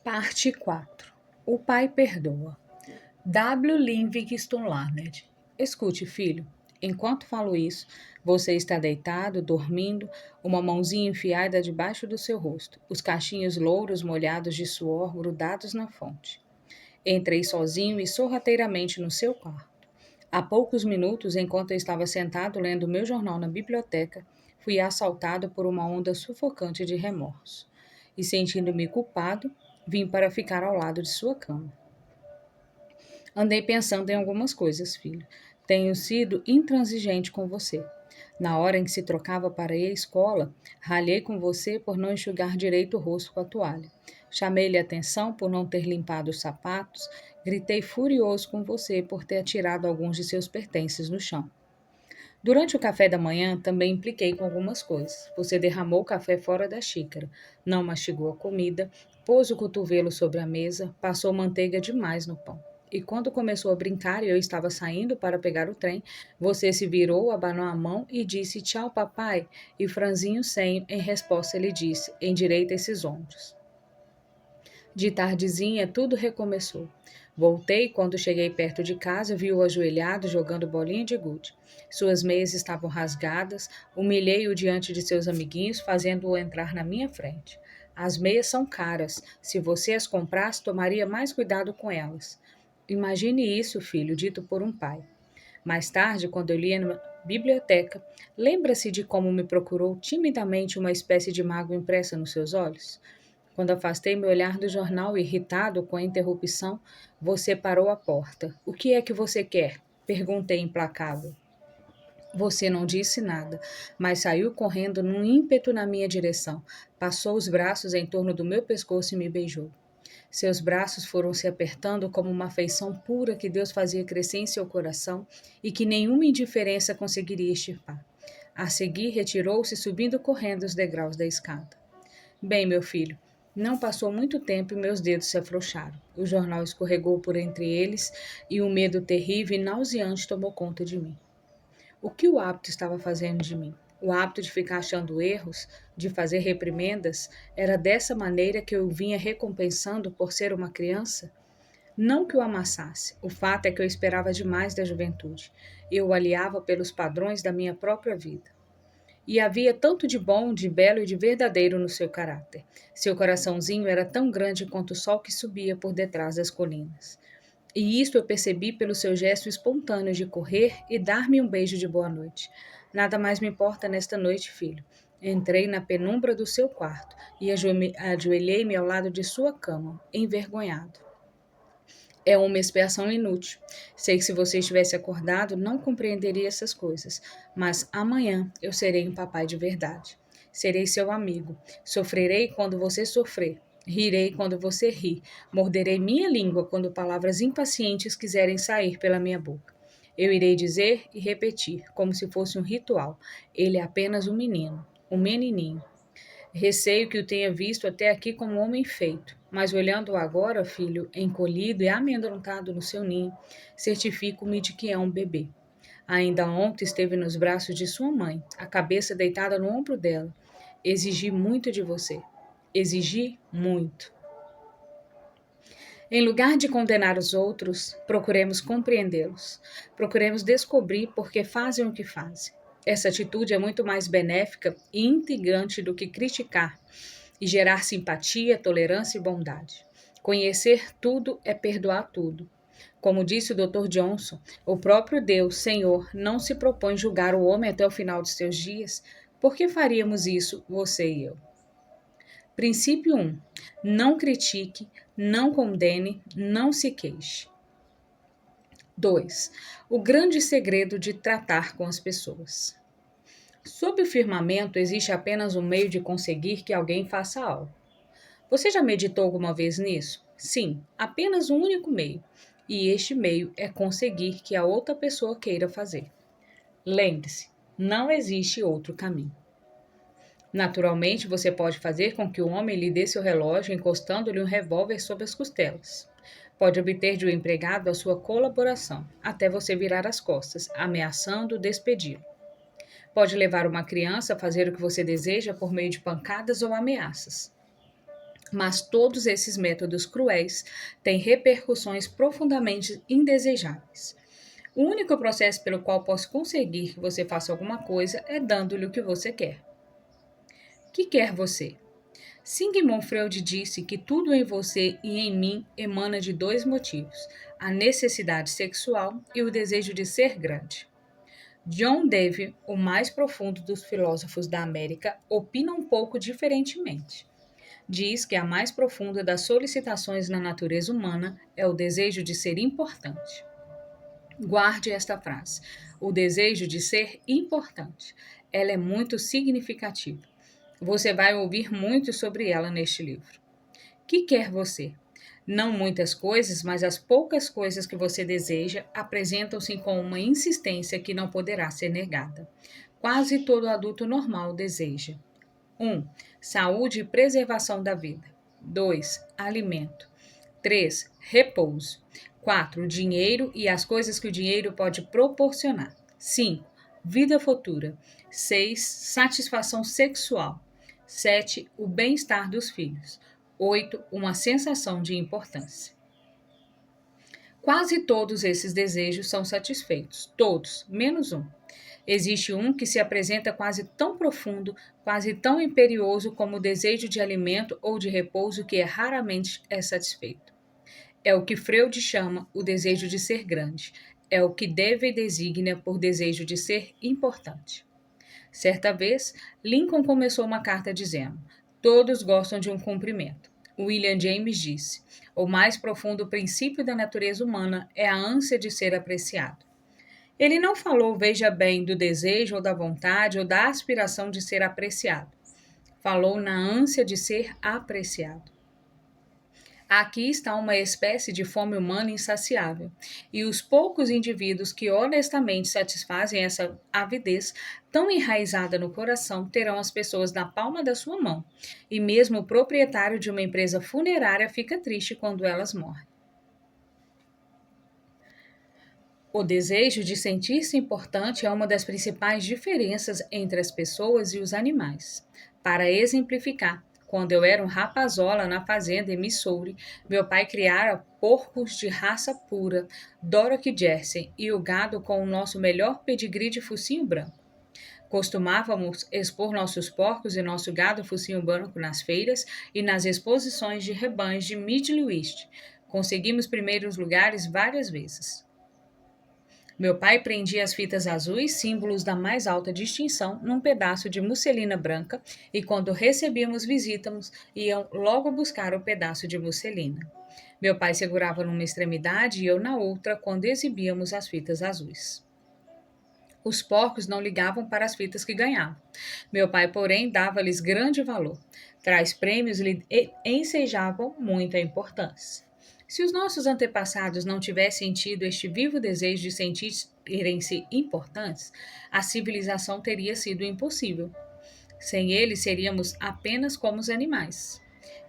Parte 4. O pai perdoa. W. Livingston Larned. Escute, filho. Enquanto falo isso, você está deitado, dormindo, uma mãozinha enfiada debaixo do seu rosto, os cachinhos louros molhados de suor grudados na fonte. Entrei sozinho e sorrateiramente no seu quarto. Há poucos minutos, enquanto eu estava sentado lendo meu jornal na biblioteca, fui assaltado por uma onda sufocante de remorso. E sentindo-me culpado, vim para ficar ao lado de sua cama. Andei pensando em algumas coisas, filho. Tenho sido intransigente com você. Na hora em que se trocava para ir à escola, ralhei com você por não enxugar direito o rosto com a toalha. Chamei-lhe atenção por não ter limpado os sapatos, gritei furioso com você por ter atirado alguns de seus pertences no chão. Durante o café da manhã, também impliquei com algumas coisas. Você derramou o café fora da xícara, não mastigou a comida, pôs o cotovelo sobre a mesa, passou manteiga demais no pão. E quando começou a brincar e eu estava saindo para pegar o trem, você se virou, abanou a mão e disse tchau, papai, e franzinho o senho, em resposta ele disse, endireita esses ombros. De tardezinha, tudo recomeçou. Voltei quando cheguei perto de casa, vi-o ajoelhado jogando bolinha de gude. Suas meias estavam rasgadas, humilhei-o diante de seus amiguinhos, fazendo-o entrar na minha frente. As meias são caras. Se você as comprasse, tomaria mais cuidado com elas. Imagine isso, filho, dito por um pai. Mais tarde, quando eu lia na biblioteca, lembra-se de como me procurou timidamente uma espécie de mágoa impressa nos seus olhos? Quando afastei meu olhar do jornal, irritado com a interrupção, você parou à porta. O que é que você quer? Perguntei implacável. Você não disse nada, mas saiu correndo num ímpeto na minha direção. Passou os braços em torno do meu pescoço e me beijou. Seus braços foram se apertando como uma afeição pura que Deus fazia crescer em seu coração e que nenhuma indiferença conseguiria extirpar. A seguir, retirou-se subindo correndo os degraus da escada. Bem, meu filho, não passou muito tempo e meus dedos se afrouxaram. O jornal escorregou por entre eles e um medo terrível e nauseante tomou conta de mim. O que o hábito estava fazendo de mim? O hábito de ficar achando erros, de fazer reprimendas, era dessa maneira que eu vinha recompensando por ser uma criança? Não que o amassasse, o fato é que eu esperava demais da juventude. Eu o aliava pelos padrões da minha própria vida. E havia tanto de bom, de belo e de verdadeiro no seu caráter. Seu coraçãozinho era tão grande quanto o sol que subia por detrás das colinas. E isto eu percebi pelo seu gesto espontâneo de correr e dar-me um beijo de boa noite. Nada mais me importa nesta noite, filho. Entrei na penumbra do seu quarto e ajoelhei-me ao lado de sua cama, envergonhado. É uma expiação inútil. Sei que se você estivesse acordado, não compreenderia essas coisas, mas amanhã eu serei um papai de verdade. Serei seu amigo. Sofrerei quando você sofrer. Rirei quando você ri. Morderei minha língua quando palavras impacientes quiserem sair pela minha boca. Eu irei dizer e repetir, como se fosse um ritual. Ele é apenas um menino, um menininho. Receio que o tenha visto até aqui como um homem feito, mas olhando-o agora, filho, encolhido e amedrontado no seu ninho, certifico-me de que é um bebê. Ainda ontem esteve nos braços de sua mãe, a cabeça deitada no ombro dela. Exigi muito de você. Exigi muito. Em lugar de condenar os outros, procuremos compreendê-los. Procuremos descobrir por que fazem o que fazem. Essa atitude é muito mais benéfica e integrante do que criticar e gerar simpatia, tolerância e bondade. Conhecer tudo é perdoar tudo. Como disse o Dr. Johnson, o próprio Deus, Senhor, não se propõe julgar o homem até o final de seus dias. Por que faríamos isso, você e eu? Princípio 1. Não critique, não condene, não se queixe. 2. O grande segredo de tratar com as pessoas. Sob o firmamento existe apenas um meio de conseguir que alguém faça algo. Você já meditou alguma vez nisso? Sim, apenas um único meio. E este meio é conseguir que a outra pessoa queira fazer. Lembre-se, não existe outro caminho. Naturalmente, você pode fazer com que o homem lhe dê seu relógio encostando-lhe um revólver sob as costelas. Pode obter de um empregado a sua colaboração, até você virar as costas, ameaçando despedi-lo. Pode levar uma criança a fazer o que você deseja por meio de pancadas ou ameaças. Mas todos esses métodos cruéis têm repercussões profundamente indesejáveis. O único processo pelo qual posso conseguir que você faça alguma coisa é dando-lhe o que você quer. Que quer você? Sigmund Freud disse que tudo em você e em mim emana de dois motivos: a necessidade sexual e o desejo de ser grande. John Dewey, o mais profundo dos filósofos da América, opina um pouco diferentemente. Diz que a mais profunda das solicitações na natureza humana é o desejo de ser importante. Guarde esta frase: o desejo de ser importante. Ela é muito significativa. Você vai ouvir muito sobre ela neste livro. Que quer você? Não muitas coisas, mas as poucas coisas que você deseja apresentam-se com uma insistência que não poderá ser negada. Quase todo adulto normal deseja: 1. Saúde e preservação da vida. 2. Alimento. 3. Repouso. 4. Dinheiro e as coisas que o dinheiro pode proporcionar. 5. Vida futura. 6. Satisfação sexual. 7. O bem-estar dos filhos. 8. Uma sensação de importância. Quase todos esses desejos são satisfeitos, todos, menos um. Existe um que se apresenta quase tão profundo, quase tão imperioso como o desejo de alimento ou de repouso que raramente é satisfeito. É o que Freud chama o desejo de ser grande. É o que Dewey designa por desejo de ser importante. Certa vez, Lincoln começou uma carta dizendo: todos gostam de um cumprimento. William James disse: o mais profundo princípio da natureza humana é a ânsia de ser apreciado. Ele não falou, veja bem, do desejo ou da vontade ou da aspiração de ser apreciado. Falou na ânsia de ser apreciado. Aqui está uma espécie de fome humana insaciável, e os poucos indivíduos que honestamente satisfazem essa avidez tão enraizada no coração terão as pessoas na palma da sua mão, e mesmo o proprietário de uma empresa funerária fica triste quando elas morrem. O desejo de sentir-se importante é uma das principais diferenças entre as pessoas e os animais. Para exemplificar, quando eu era um rapazola na fazenda em Missouri, meu pai criara porcos de raça pura, Dorothy Jersey, e o gado com o nosso melhor pedigree de focinho branco. Costumávamos expor nossos porcos e nosso gado focinho branco nas feiras e nas exposições de rebanhos de Middle East. Conseguimos primeiros lugares várias vezes. Meu pai prendia as fitas azuis, símbolos da mais alta distinção, num pedaço de musselina branca, e quando recebíamos visitas, iam logo buscar o pedaço de musselina. Meu pai segurava numa extremidade e eu na outra quando exibíamos as fitas azuis. Os porcos não ligavam para as fitas que ganhavam. Meu pai, porém, dava-lhes grande valor. Tais prêmios lhe ensejavam muita importância. Se os nossos antepassados não tivessem tido este vivo desejo de sentirem-se importantes, a civilização teria sido impossível. Sem eles, seríamos apenas como os animais.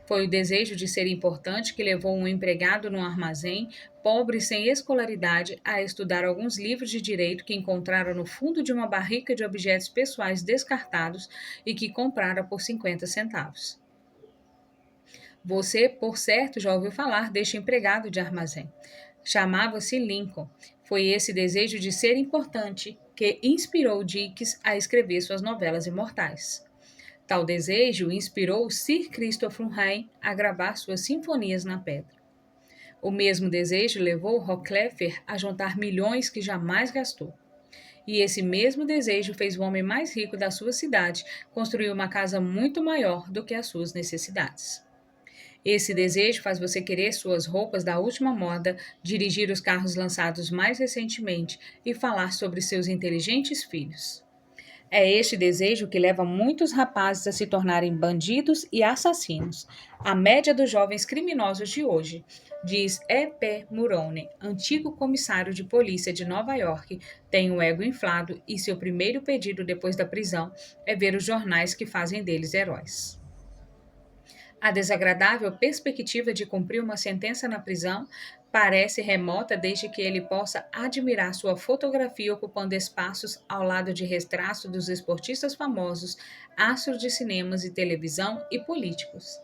Foi o desejo de ser importante que levou um empregado num armazém, pobre e sem escolaridade, a estudar alguns livros de direito que encontrara no fundo de uma barrica de objetos pessoais descartados e que comprara por 50 centavos. Você, por certo, já ouviu falar deste empregado de armazém. Chamava-se Lincoln. Foi esse desejo de ser importante que inspirou Dickens a escrever suas novelas imortais. Tal desejo inspirou Sir Christopher Wren a gravar suas sinfonias na pedra. O mesmo desejo levou Rockefeller a juntar milhões que jamais gastou. E esse mesmo desejo fez o homem mais rico da sua cidade construir uma casa muito maior do que as suas necessidades. Esse desejo faz você querer suas roupas da última moda, dirigir os carros lançados mais recentemente e falar sobre seus inteligentes filhos. É este desejo que leva muitos rapazes a se tornarem bandidos e assassinos. A média dos jovens criminosos de hoje, diz E.P. Mulroney, antigo comissário de polícia de Nova York, tem o ego inflado e seu primeiro pedido depois da prisão é ver os jornais que fazem deles heróis. A desagradável perspectiva de cumprir uma sentença na prisão parece remota desde que ele possa admirar sua fotografia ocupando espaços ao lado de retratos dos esportistas famosos, astros de cinemas e televisão e políticos.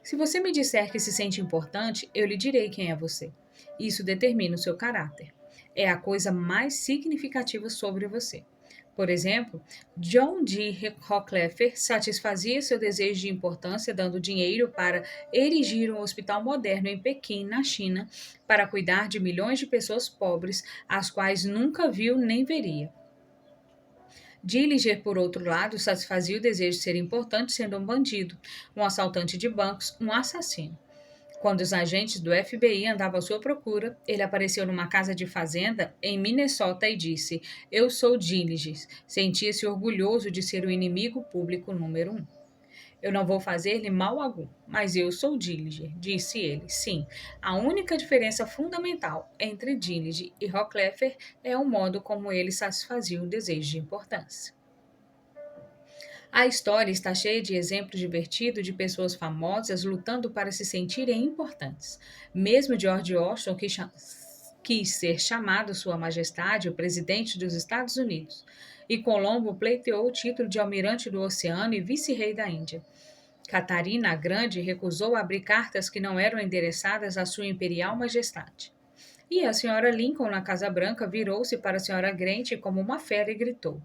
Se você me disser que se sente importante, eu lhe direi quem é você. Isso determina o seu caráter. É a coisa mais significativa sobre você. Por exemplo, John D. Rockefeller satisfazia seu desejo de importância dando dinheiro para erigir um hospital moderno em Pequim, na China, para cuidar de milhões de pessoas pobres, as quais nunca viu nem veria. Dillinger, por outro lado, satisfazia o desejo de ser importante sendo um bandido, um assaltante de bancos, um assassino. Quando os agentes do FBI andavam à sua procura, ele apareceu numa casa de fazenda em Minnesota e disse: Eu sou Dillinger. Sentia-se orgulhoso de ser o inimigo público número um. Eu não vou fazer-lhe mal algum, mas eu sou Dillinger, disse ele. Sim, a única diferença fundamental entre Dillinger e Rockefeller é o modo como ele satisfazia o desejo de importância. A história está cheia de exemplos divertidos de pessoas famosas lutando para se sentirem importantes. Mesmo George Washington quis ser chamado Sua Majestade, o presidente dos Estados Unidos, e Colombo pleiteou o título de almirante do oceano e vice-rei da Índia. Catarina a Grande recusou abrir cartas que não eram endereçadas à Sua Imperial Majestade. E a senhora Lincoln, na Casa Branca, virou-se para a senhora Grant como uma fera e gritou: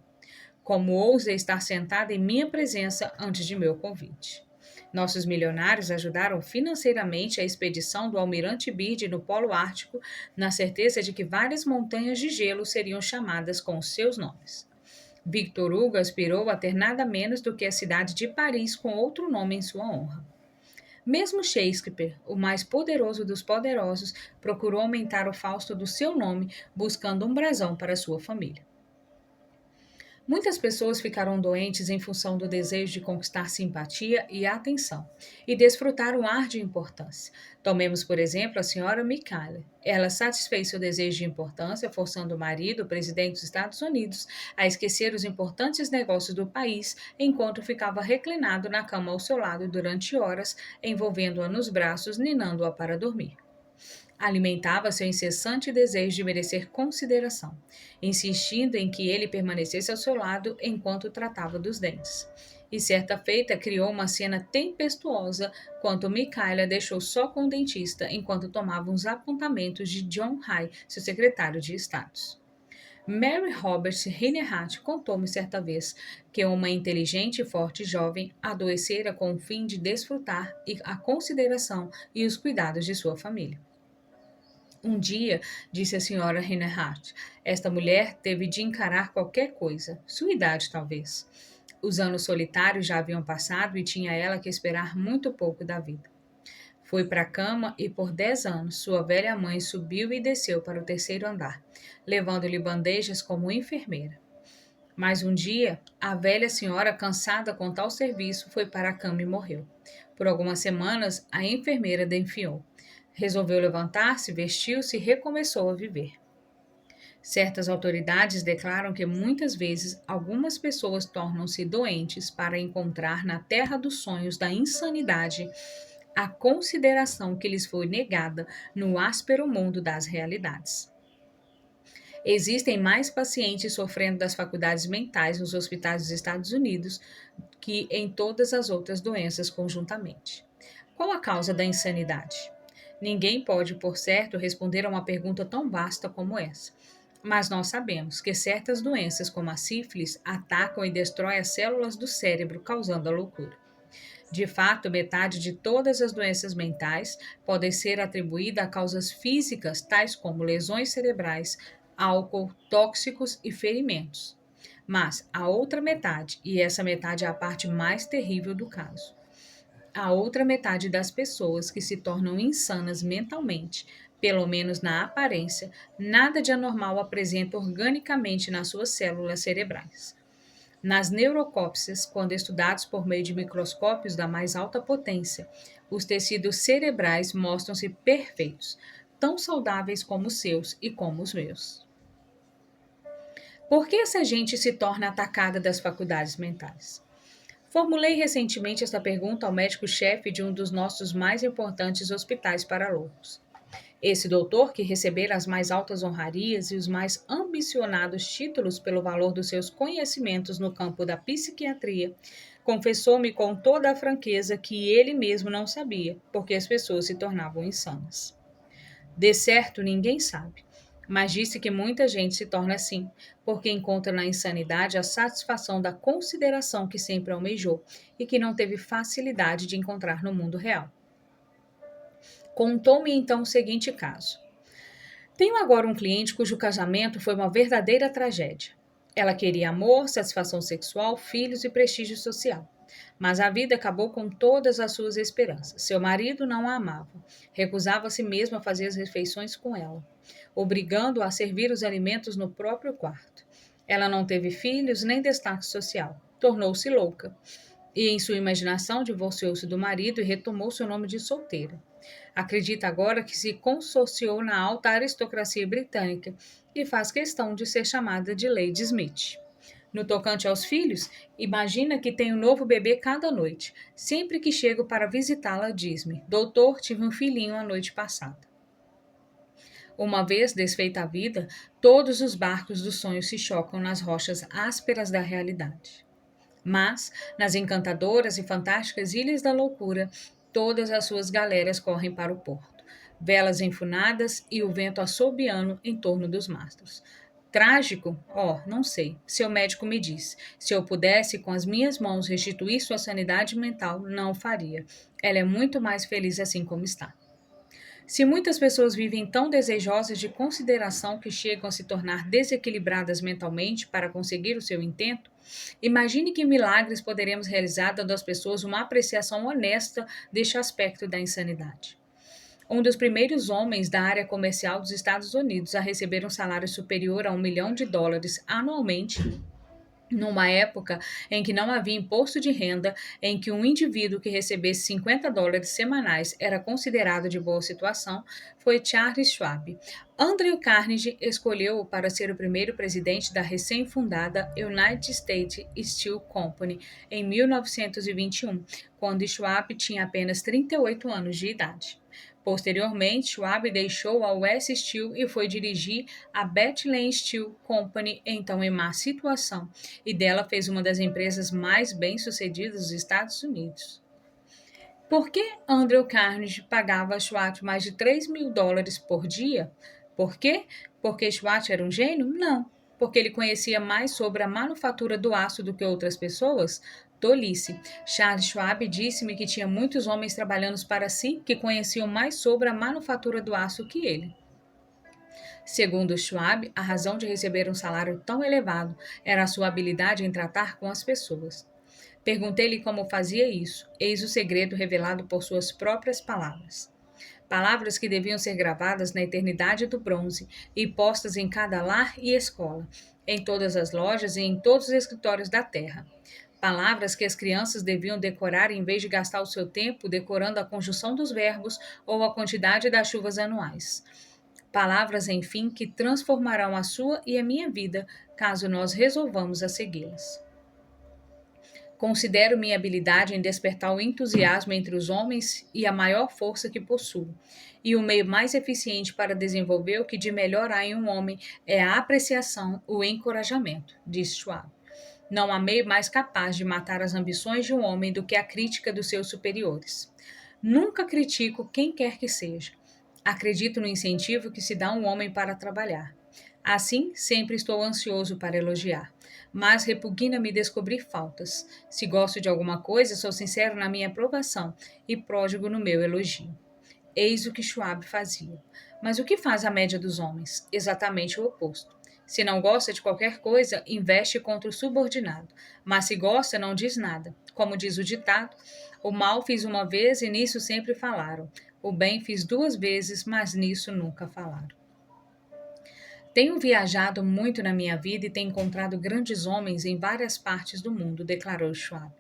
Como ousa estar sentada em minha presença antes de meu convite? Nossos milionários ajudaram financeiramente a expedição do almirante Byrd no Polo Ártico, na certeza de que várias montanhas de gelo seriam chamadas com seus nomes. Victor Hugo aspirou a ter nada menos do que a cidade de Paris com outro nome em sua honra. Mesmo Shakespeare, o mais poderoso dos poderosos, procurou aumentar o fausto do seu nome, buscando um brasão para sua família. Muitas pessoas ficaram doentes em função do desejo de conquistar simpatia e atenção, e desfrutar um ar de importância. Tomemos, por exemplo, a senhora Micaela. Ela satisfez seu desejo de importância, forçando o marido, o presidente dos Estados Unidos, a esquecer os importantes negócios do país, enquanto ficava reclinado na cama ao seu lado durante horas, envolvendo-a nos braços, ninando-a para dormir. Alimentava seu incessante desejo de merecer consideração, insistindo em que ele permanecesse ao seu lado enquanto tratava dos dentes. E certa feita criou uma cena tempestuosa quando Micaela deixou só com o dentista enquanto tomava uns apontamentos de John Hay, seu secretário de Estado. Mary Roberts Rinehart contou-me certa vez que uma inteligente e forte jovem adoecera com o fim de desfrutar a consideração e os cuidados de sua família. Um dia, disse a senhora Rinehart, esta mulher teve de encarar qualquer coisa, sua idade talvez. Os anos solitários já haviam passado e tinha ela que esperar muito pouco da vida. Foi para a cama e por 10 anos sua velha mãe subiu e desceu para o terceiro andar, levando-lhe bandejas como enfermeira. Mas um dia, a velha senhora, cansada com tal serviço, foi para a cama e morreu. Por algumas semanas, a enfermeira definhou. Resolveu levantar-se, vestiu-se e recomeçou a viver. Certas autoridades declaram que muitas vezes algumas pessoas tornam-se doentes para encontrar na terra dos sonhos da insanidade a consideração que lhes foi negada no áspero mundo das realidades. Existem mais pacientes sofrendo das faculdades mentais nos hospitais dos Estados Unidos que em todas as outras doenças conjuntamente. Qual a causa da insanidade? Ninguém pode, por certo, responder a uma pergunta tão vasta como essa. Mas nós sabemos que certas doenças, como a sífilis, atacam e destroem as células do cérebro, causando a loucura. De fato, metade de todas as doenças mentais podem ser atribuídas a causas físicas, tais como lesões cerebrais, álcool, tóxicos e ferimentos. Mas a outra metade, e essa metade é a parte mais terrível do caso, a outra metade das pessoas que se tornam insanas mentalmente, pelo menos na aparência, nada de anormal apresenta organicamente nas suas células cerebrais. Nas neurocópsias, quando estudados por meio de microscópios da mais alta potência, os tecidos cerebrais mostram-se perfeitos, tão saudáveis como os seus e como os meus. Por que essa gente se torna atacada das faculdades mentais? Formulei recentemente esta pergunta ao médico-chefe de um dos nossos mais importantes hospitais para loucos. Esse doutor, que recebera as mais altas honrarias e os mais ambicionados títulos pelo valor dos seus conhecimentos no campo da psiquiatria, confessou-me com toda a franqueza que ele mesmo não sabia, porque as pessoas se tornavam insanas. De certo, ninguém sabe, mas disse que muita gente se torna assim, porque encontra na insanidade a satisfação da consideração que sempre almejou e que não teve facilidade de encontrar no mundo real. Contou-me então o seguinte caso. Tenho agora um cliente cujo casamento foi uma verdadeira tragédia. Ela queria amor, satisfação sexual, filhos e prestígio social. Mas a vida acabou com todas as suas esperanças. Seu marido não a amava. Recusava a si mesmo a fazer as refeições com ela, obrigando-a a servir os alimentos no próprio quarto. Ela não teve filhos nem destaque social. Tornou-se louca. E, em sua imaginação, divorciou-se do marido e retomou seu nome de solteira. Acredita agora que se consorciou na alta aristocracia britânica e faz questão de ser chamada de Lady Smith. No tocante aos filhos, imagina que tem um novo bebê cada noite. Sempre que chego para visitá-la, diz-me: Doutor, tive um filhinho a noite passada. Uma vez desfeita a vida, todos os barcos do sonho se chocam nas rochas ásperas da realidade. Mas, nas encantadoras e fantásticas ilhas da loucura, todas as suas galeras correm para o porto, velas enfunadas e o vento assobiando em torno dos mastros. Trágico? Oh, não sei. Seu médico me diz. Se eu pudesse, com as minhas mãos, restituir sua sanidade mental, não o faria. Ela é muito mais feliz assim como está. Se muitas pessoas vivem tão desejosas de consideração que chegam a se tornar desequilibradas mentalmente para conseguir o seu intento, imagine que milagres poderemos realizar dando às pessoas uma apreciação honesta deste aspecto da insanidade. Um dos primeiros homens da área comercial dos Estados Unidos a receber um salário superior a $1 milhão anualmente, numa época em que não havia imposto de renda, em que um indivíduo que recebesse $50 semanais era considerado de boa situação, foi Charles Schwab. Andrew Carnegie escolheu-o para ser o primeiro presidente da recém-fundada United States Steel Company em 1921, quando Schwab tinha apenas 38 anos de idade. Posteriormente, Schwab deixou a US Steel e foi dirigir a Bethlehem Steel Company, então em má situação, e dela fez uma das empresas mais bem-sucedidas dos Estados Unidos. Por que Andrew Carnegie pagava a Schwab mais de $3 mil por dia? Por quê? Porque Schwab era um gênio? Não. Porque ele conhecia mais sobre a manufatura do aço do que outras pessoas? Tolice. Charles Schwab disse-me que tinha muitos homens trabalhando para si que conheciam mais sobre a manufatura do aço que ele. Segundo Schwab, a razão de receber um salário tão elevado era a sua habilidade em tratar com as pessoas. Perguntei-lhe como fazia isso. Eis o segredo revelado por suas próprias palavras. Palavras que deviam ser gravadas na eternidade do bronze e postas em cada lar e escola, em todas as lojas e em todos os escritórios da terra. Palavras que as crianças deviam decorar em vez de gastar o seu tempo decorando a conjunção dos verbos ou a quantidade das chuvas anuais. Palavras, enfim, que transformarão a sua e a minha vida, caso nós resolvamos a segui-las. Considero minha habilidade em despertar o entusiasmo entre os homens e a maior força que possuo. E o meio mais eficiente para desenvolver o que de melhor há em um homem é a apreciação, o encorajamento, disse Schwab. Não há meio mais capaz de matar as ambições de um homem do que a crítica dos seus superiores. Nunca critico quem quer que seja. Acredito no incentivo que se dá a um homem para trabalhar. Assim, sempre estou ansioso para elogiar, mas repugna-me descobrir faltas. Se gosto de alguma coisa, sou sincero na minha aprovação e pródigo no meu elogio. Eis o que Schwab fazia. Mas o que faz a média dos homens? Exatamente o oposto. Se não gosta de qualquer coisa, investe contra o subordinado. Mas se gosta, não diz nada. Como diz o ditado, o mal fiz uma vez e nisso sempre falaram. O bem fiz 2 vezes, mas nisso nunca falaram. Tenho viajado muito na minha vida e tenho encontrado grandes homens em várias partes do mundo, declarou Schwab.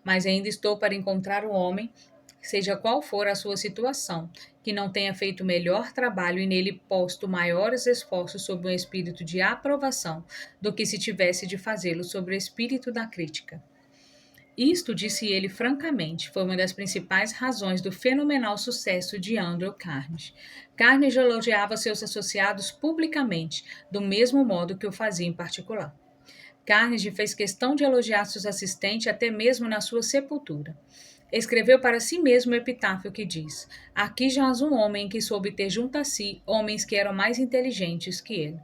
Mas ainda estou para encontrar um homem, seja qual for a sua situação, que não tenha feito melhor trabalho e nele posto maiores esforços sob um espírito de aprovação do que se tivesse de fazê-lo sobre o espírito da crítica. Isto, disse ele francamente, foi uma das principais razões do fenomenal sucesso de Andrew Carnegie. Carnegie elogiava seus associados publicamente, do mesmo modo que o fazia em particular. Carnegie fez questão de elogiar seus assistentes até mesmo na sua sepultura. Escreveu para si mesmo o epitáfio que diz: Aqui jaz um homem que soube ter junto a si homens que eram mais inteligentes que ele.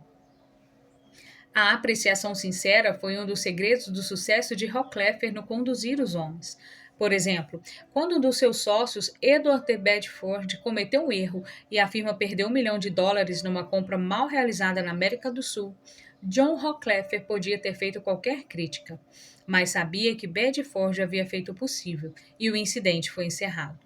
A apreciação sincera foi um dos segredos do sucesso de Rockefeller no conduzir os homens. Por exemplo, quando um dos seus sócios, Edward T. Bedford, cometeu um erro e a firma perdeu US$ 1 milhão numa compra mal realizada na América do Sul, John Rockefeller podia ter feito qualquer crítica, mas sabia que Bedford havia feito o possível e o incidente foi encerrado.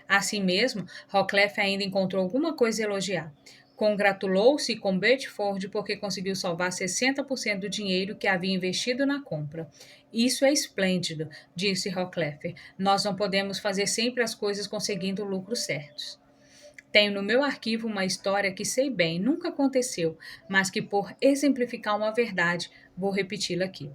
Assim mesmo, Rockefeller ainda encontrou alguma coisa a elogiar. Congratulou-se com Bedford porque conseguiu salvar 60% do dinheiro que havia investido na compra. Isso é esplêndido, disse Rockefeller. Nós não podemos fazer sempre as coisas conseguindo lucros certos. Tenho no meu arquivo uma história que sei bem, nunca aconteceu, mas que, por exemplificar uma verdade, vou repeti-la aqui.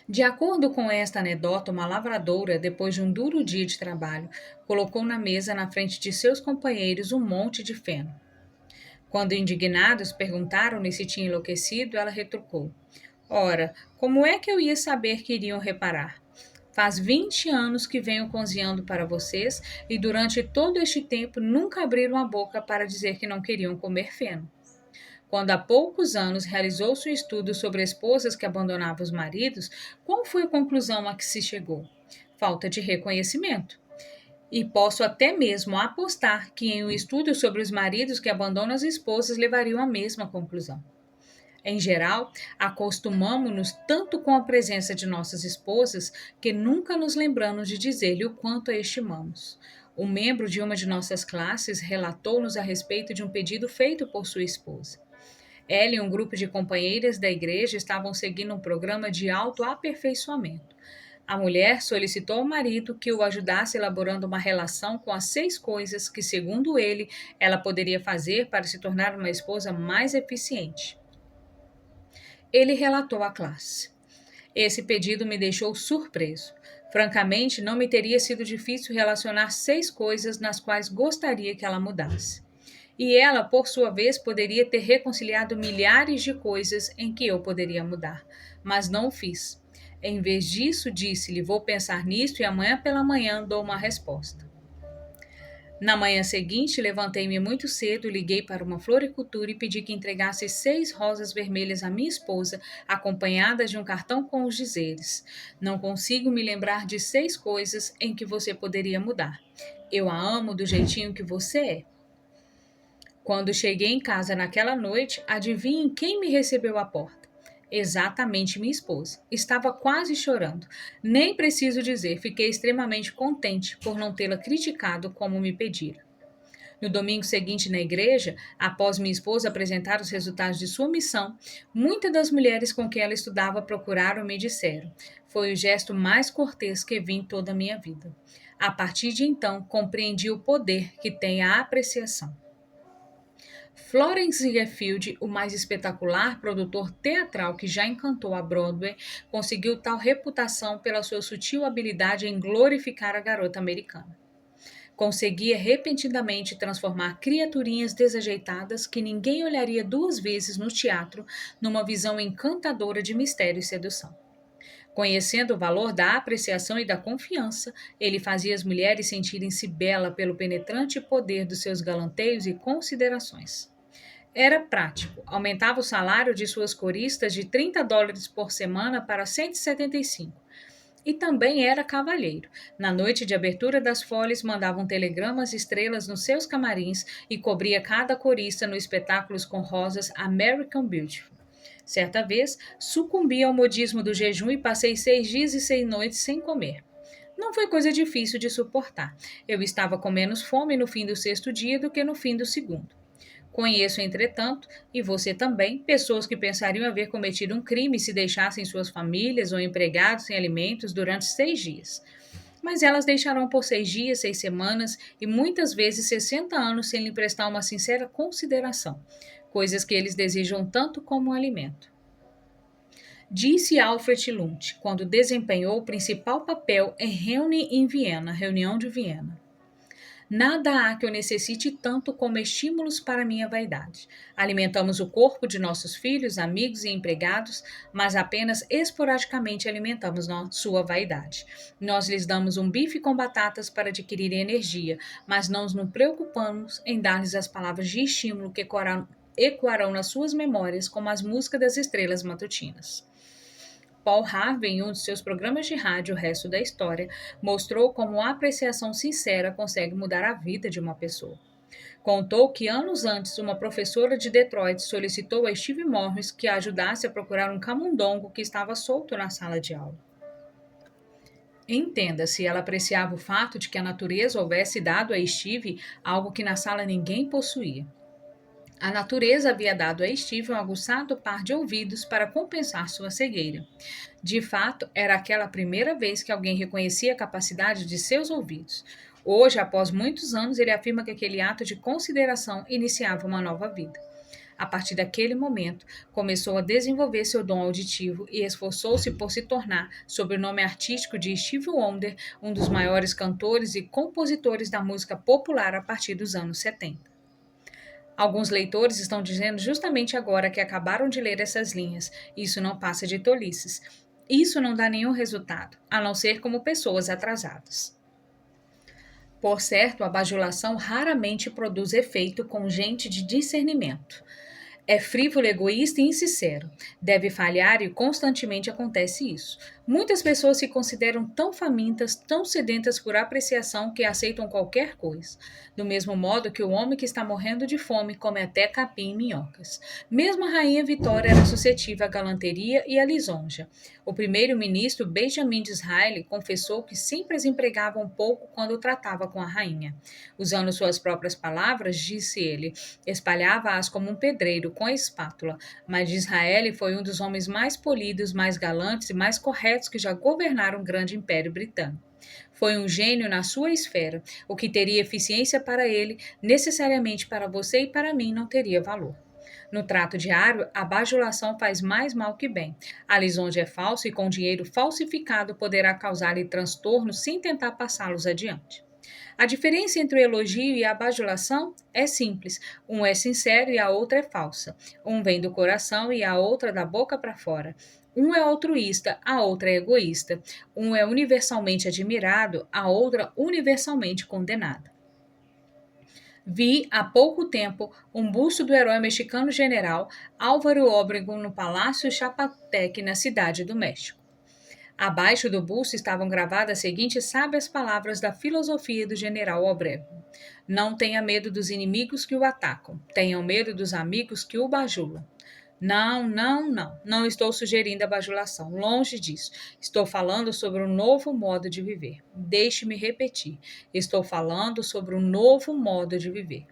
De acordo com esta anedota, uma lavradora, depois de um duro dia de trabalho, colocou na mesa na frente de seus companheiros um monte de feno. Quando indignados perguntaram-lhe se tinha enlouquecido, ela retrucou: Ora, como é que eu ia saber que iriam reparar? Faz 20 anos que venho cozinhando para vocês e durante todo este tempo nunca abriram a boca para dizer que não queriam comer feno. Quando há poucos anos realizou seu estudo sobre esposas que abandonavam os maridos, qual foi a conclusão a que se chegou? Falta de reconhecimento. E posso até mesmo apostar que em um estudo sobre os maridos que abandonam as esposas levariam à mesma conclusão. Em geral, acostumamo-nos tanto com a presença de nossas esposas que nunca nos lembramos de dizer-lhe o quanto a estimamos. Um membro de uma de nossas classes relatou-nos a respeito de um pedido feito por sua esposa. Ela e um grupo de companheiras da igreja estavam seguindo um programa de autoaperfeiçoamento. A mulher solicitou ao marido que o ajudasse elaborando uma relação com as 6 coisas que, segundo ele, ela poderia fazer para se tornar uma esposa mais eficiente. Ele relatou à classe. Esse pedido me deixou surpreso. Francamente, não me teria sido difícil relacionar 6 coisas nas quais gostaria que ela mudasse. E ela, por sua vez, poderia ter reconciliado milhares de coisas em que eu poderia mudar, mas não o fiz. Em vez disso, disse-lhe: vou pensar nisso e amanhã pela manhã dou uma resposta. Na manhã seguinte, levantei-me muito cedo, liguei para uma floricultura e pedi que entregasse 6 rosas vermelhas à minha esposa, acompanhadas de um cartão com os dizeres: Não consigo me lembrar de 6 coisas em que você poderia mudar. Eu a amo do jeitinho que você é. Quando cheguei em casa naquela noite, adivinhem quem me recebeu à porta? Exatamente minha esposa. Estava quase chorando. Nem preciso dizer, fiquei extremamente contente por não tê-la criticado como me pedira. No domingo seguinte na igreja, após minha esposa apresentar os resultados de sua missão, muitas das mulheres com quem ela estudava procuraram-me e disseram: foi o gesto mais cortês que vi em toda a minha vida. A partir de então, compreendi o poder que tem a apreciação. Florence Sheffield, o mais espetacular produtor teatral que já encantou a Broadway, conseguiu tal reputação pela sua sutil habilidade em glorificar a garota americana. Conseguia repentinamente transformar criaturinhas desajeitadas que ninguém olharia 2 vezes no teatro numa visão encantadora de mistério e sedução. Conhecendo o valor da apreciação e da confiança, ele fazia as mulheres sentirem-se bela pelo penetrante poder dos seus galanteios e considerações. Era prático, aumentava o salário de suas coristas de $30 por semana para 175. E também era cavalheiro. Na noite de abertura das folhas, mandava um telegrama às estrelas nos seus camarins e cobria cada corista no espetáculos com rosas American Beautiful. Certa vez, sucumbi ao modismo do jejum e passei 6 dias e 6 noites sem comer. Não foi coisa difícil de suportar. Eu estava com menos fome no fim do 6º dia do que no fim do 2º. Conheço, entretanto, e você também, pessoas que pensariam haver cometido um crime se deixassem suas famílias ou empregados sem alimentos durante 6 dias. Mas elas deixarão por 6 dias, 6 semanas e muitas vezes 60 anos sem lhe prestar uma sincera consideração, coisas que eles desejam tanto como o alimento. Disse Alfred Lunt, quando desempenhou o principal papel em Reunião de Viena. Nada há que eu necessite tanto como estímulos para minha vaidade. Alimentamos o corpo de nossos filhos, amigos e empregados, mas apenas esporadicamente alimentamos sua vaidade. Nós lhes damos um bife com batatas para adquirir energia, mas não nos preocupamos em dar-lhes as palavras de estímulo que ecoarão nas suas memórias como as músicas das estrelas matutinas. Paul Harvey, em um de seus programas de rádio, O Resto da História, mostrou como a apreciação sincera consegue mudar a vida de uma pessoa. Contou que anos antes, uma professora de Detroit solicitou a Steve Morris que a ajudasse a procurar um camundongo que estava solto na sala de aula. Entenda-se, ela apreciava o fato de que a natureza houvesse dado a Steve algo que na sala ninguém possuía. A natureza havia dado a Steve um aguçado par de ouvidos para compensar sua cegueira. De fato, era aquela primeira vez que alguém reconhecia a capacidade de seus ouvidos. Hoje, após muitos anos, ele afirma que aquele ato de consideração iniciava uma nova vida. A partir daquele momento, começou a desenvolver seu dom auditivo e esforçou-se por se tornar, sob o nome artístico de Steve Wonder, um dos maiores cantores e compositores da música popular a partir dos anos 70. Alguns leitores estão dizendo justamente agora que acabaram de ler essas linhas. Isso não passa de tolices. Isso não dá nenhum resultado, a não ser como pessoas atrasadas. Por certo, a bajulação raramente produz efeito com gente de discernimento. É frívolo, egoísta e insincero. Deve falhar e constantemente acontece isso. Muitas pessoas se consideram tão famintas, tão sedentas por apreciação que aceitam qualquer coisa. Do mesmo modo que o homem que está morrendo de fome come até capim e minhocas. Mesmo a rainha Vitória era suscetível à galanteria e à lisonja. O primeiro-ministro Benjamin Disraeli confessou que sempre as empregava um pouco quando tratava com a rainha. Usando suas próprias palavras, disse ele, espalhava-as como um pedreiro com a espátula, mas Disraeli foi um dos homens mais polidos, mais galantes e mais corretos que já governaram o grande império britânico. Foi um gênio na sua esfera. O que teria eficiência para ele, necessariamente para você e para mim, não teria valor. No trato diário, a bajulação faz mais mal que bem. A lisonja é falsa e com dinheiro falsificado poderá causar-lhe transtornos sem tentar passá-los adiante. A diferença entre o elogio e a bajulação é simples. Um é sincero e a outra é falsa. Um vem do coração e a outra da boca para fora. Um é altruísta, a outra é egoísta. Um é universalmente admirado, a outra universalmente condenada. Vi há pouco tempo um busto do herói mexicano general Álvaro Obregón no Palácio Chapultepec, na Cidade do México. Abaixo do busto estavam gravadas as seguintes sábias palavras da filosofia do general Obregón. Não tenha medo dos inimigos que o atacam, tenham medo dos amigos que o bajulam. Não estou sugerindo a bajulação, longe disso. Estou falando sobre um novo modo de viver. Deixe-me repetir, estou falando sobre um novo modo de viver.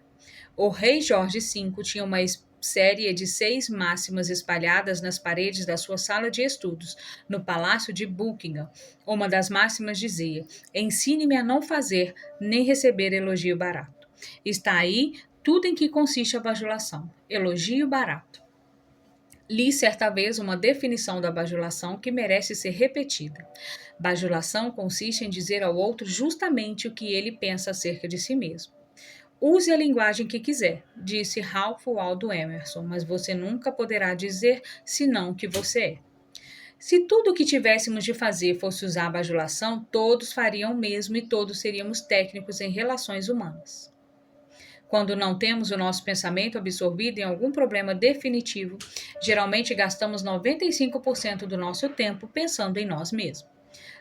O rei Jorge V tinha uma série de 6 máximas espalhadas nas paredes da sua sala de estudos, no Palácio de Buckingham. Uma das máximas dizia: ensine-me a não fazer nem receber elogio barato. Está aí tudo em que consiste a bajulação: elogio barato. Li certa vez uma definição da bajulação que merece ser repetida. Bajulação consiste em dizer ao outro justamente o que ele pensa acerca de si mesmo. Use a linguagem que quiser, disse Ralph Waldo Emerson, mas você nunca poderá dizer senão o que você é. Se tudo o que tivéssemos de fazer fosse usar a bajulação, todos fariam o mesmo e todos seríamos técnicos em relações humanas. Quando não temos o nosso pensamento absorvido em algum problema definitivo, geralmente gastamos 95% do nosso tempo pensando em nós mesmos.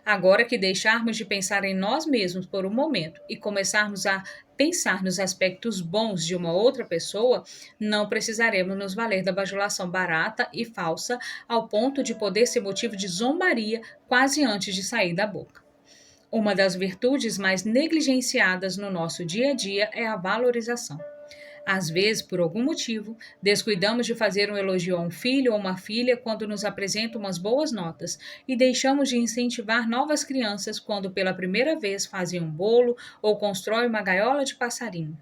Agora que deixarmos de pensar em nós mesmos por um momento e começarmos a pensar nos aspectos bons de uma outra pessoa, não precisaremos nos valer da bajulação barata e falsa ao ponto de poder ser motivo de zombaria quase antes de sair da boca. Uma das virtudes mais negligenciadas no nosso dia a dia é a valorização. Às vezes, por algum motivo, descuidamos de fazer um elogio a um filho ou uma filha quando nos apresentam umas boas notas e deixamos de incentivar novas crianças quando pela primeira vez fazem um bolo ou constroem uma gaiola de passarinho.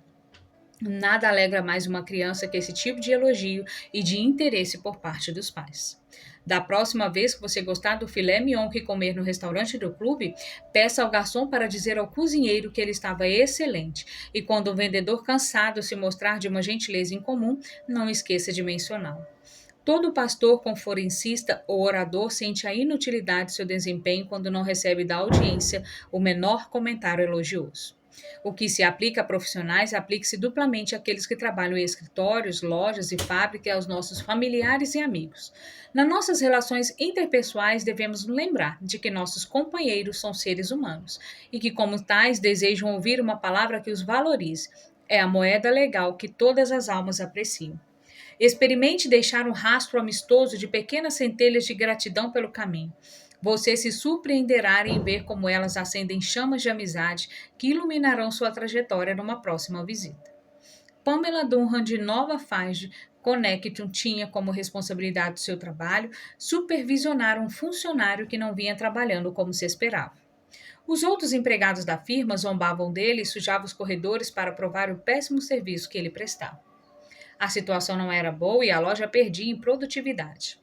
Nada alegra mais uma criança que esse tipo de elogio e de interesse por parte dos pais. Da próxima vez que você gostar do filé mignon que comer no restaurante do clube, peça ao garçom para dizer ao cozinheiro que ele estava excelente. E quando o vendedor cansado se mostrar de uma gentileza incomum, não esqueça de mencioná-lo. Todo pastor, conferencista ou orador sente a inutilidade de seu desempenho quando não recebe da audiência o menor comentário elogioso. O que se aplica a profissionais aplica-se duplamente àqueles que trabalham em escritórios, lojas e fábricas e aos nossos familiares e amigos. Nas nossas relações interpessoais, devemos nos lembrar de que nossos companheiros são seres humanos e que, como tais, desejam ouvir uma palavra que os valorize. É a moeda legal que todas as almas apreciam. Experimente deixar um rastro amistoso de pequenas centelhas de gratidão pelo caminho. Você se surpreenderá em ver como elas acendem chamas de amizade que iluminarão sua trajetória numa próxima visita. Pamela Dunham, de Nova Falls, Connecticut, tinha como responsabilidade do seu trabalho supervisionar um funcionário que não vinha trabalhando como se esperava. Os outros empregados da firma zombavam dele e sujavam os corredores para provar o péssimo serviço que ele prestava. A situação não era boa e a loja perdia em produtividade.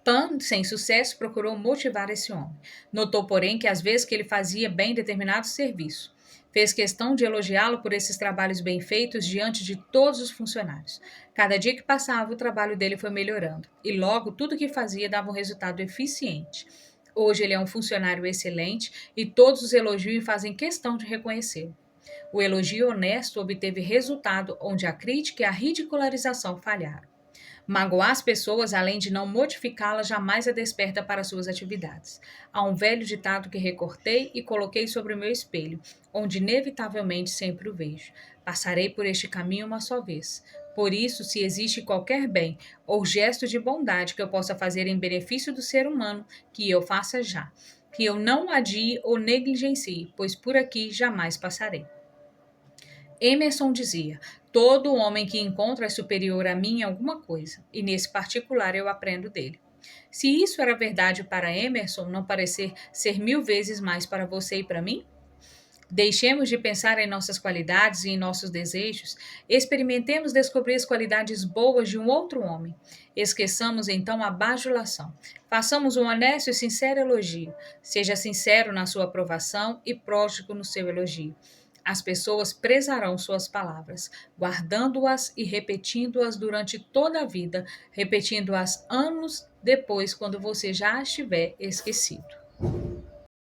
Pan, sem sucesso, procurou motivar esse homem. Notou, porém, que às vezes que ele fazia bem determinado serviço. Fez questão de elogiá-lo por esses trabalhos bem feitos diante de todos os funcionários. Cada dia que passava, o trabalho dele foi melhorando, e logo tudo que fazia dava um resultado eficiente. Hoje ele é um funcionário excelente e todos os elogiam e fazem questão de reconhecê-lo. O elogio honesto obteve resultado onde a crítica e a ridicularização falharam. Magoar as pessoas, além de não modificá-las, jamais a desperta para suas atividades. Há um velho ditado que recortei e coloquei sobre o meu espelho, onde inevitavelmente sempre o vejo. Passarei por este caminho uma só vez. Por isso, se existe qualquer bem ou gesto de bondade que eu possa fazer em benefício do ser humano, que eu faça já. Que eu não adie ou negligencie, pois por aqui jamais passarei. Emerson dizia: todo homem que encontra é superior a mim em alguma coisa, e nesse particular eu aprendo dele. Se isso era verdade para Emerson, não parecer ser 1000 vezes mais para você e para mim? Deixemos de pensar em nossas qualidades e em nossos desejos, experimentemos descobrir as qualidades boas de um outro homem. Esqueçamos então a bajulação. Façamos um honesto e sincero elogio. Seja sincero na sua aprovação e pródigo no seu elogio. As pessoas prezarão suas palavras, guardando-as e repetindo-as durante toda a vida, repetindo-as anos depois, quando você já as tiver esquecido.